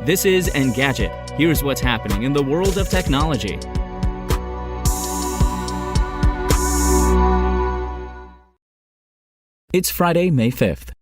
This is Engadget. Here's what's happening in the world of technology. It's Friday, May 5th.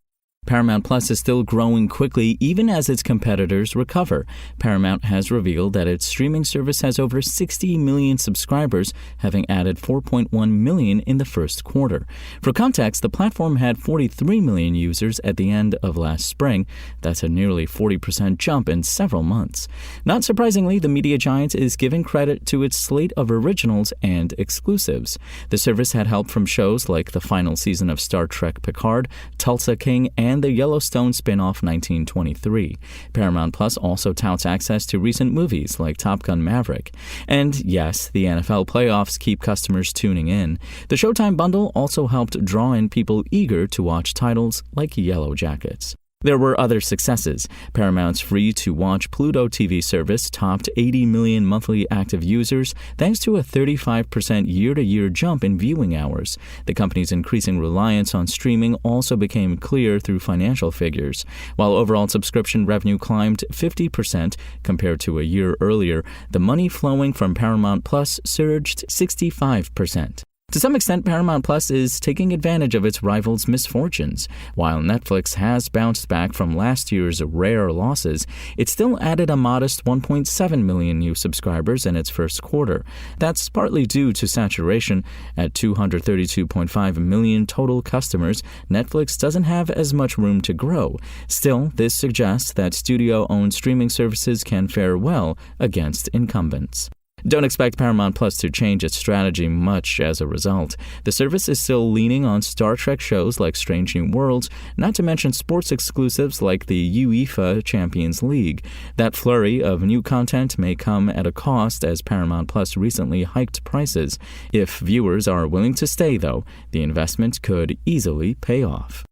Paramount Plus is still growing quickly even as its competitors recover. Paramount has revealed that its streaming service has over 60 million subscribers, having added 4.1 million in the first quarter. For context, the platform had 43 million users at the end of last spring. That's a nearly 40% jump in several months. Not surprisingly, the media giant is giving credit to its slate of originals and exclusives. The service had help from shows like the final season of Star Trek Picard, Tulsa King, and the Yellowstone spin-off 1923. Paramount Plus also touts access to recent movies like Top Gun Maverick. And yes, the NFL playoffs keep customers tuning in. The Showtime bundle also helped draw in people eager to watch titles like Yellow Jackets. There were other successes. Paramount's free-to-watch Pluto TV service topped 80 million monthly active users thanks to a 35% year-to-year jump in viewing hours. The company's increasing reliance on streaming also became clear through financial figures. While overall subscription revenue climbed 50% compared to a year earlier, the money flowing from Paramount Plus surged 65%. To some extent, Paramount Plus is taking advantage of its rivals' misfortunes. While Netflix has bounced back from last year's rare losses, it still added a modest 1.7 million new subscribers in its first quarter. That's partly due to saturation. At 232.5 million total customers, Netflix doesn't have as much room to grow. Still, this suggests that studio-owned streaming services can fare well against incumbents. Don't expect Paramount Plus to change its strategy much as a result. The service is still leaning on Star Trek shows like Strange New Worlds, not to mention sports exclusives like the UEFA Champions League. That flurry of new content may come at a cost as Paramount Plus recently hiked prices. If viewers are willing to stay, though, the investment could easily pay off.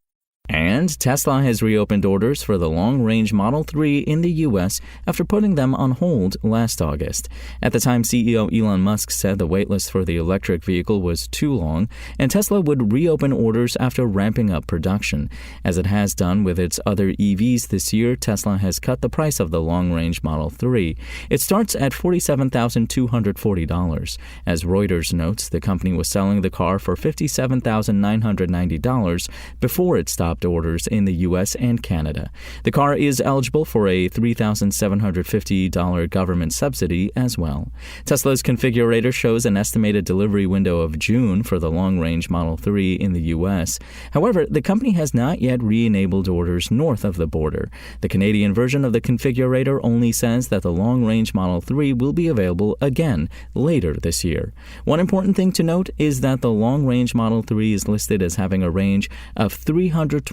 And Tesla has reopened orders for the long-range Model 3 in the U.S. after putting them on hold last August. At the time, CEO Elon Musk said the waitlist for the electric vehicle was too long, and Tesla would reopen orders after ramping up production. As it has done with its other EVs this year, Tesla has cut the price of the long-range Model 3. It starts at $47,240. As Reuters notes, the company was selling the car for $57,990 before it stopped orders in the U.S. and Canada. The car is eligible for a $3,750 government subsidy as well. Tesla's configurator shows an estimated delivery window of June for the long-range Model 3 in the U.S. However, the company has not yet re-enabled orders north of the border. The Canadian version of the configurator only says that the long-range Model 3 will be available again later this year. One important thing to note is that the long-range Model 3 is listed as having a range of 325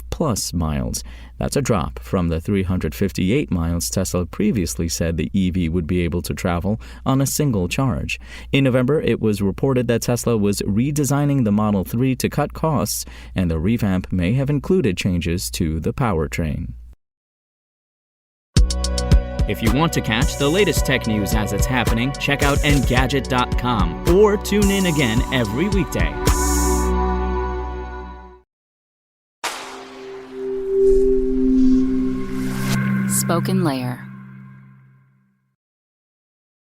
plus miles. That's a drop from the 358 miles Tesla previously said the EV would be able to travel on a single charge. In November, it was reported that Tesla was redesigning the Model 3 to cut costs, and the revamp may have included changes to the powertrain. If you want to catch the latest tech news as it's happening, check out Engadget.com or tune in again every weekday. Spoken Layer.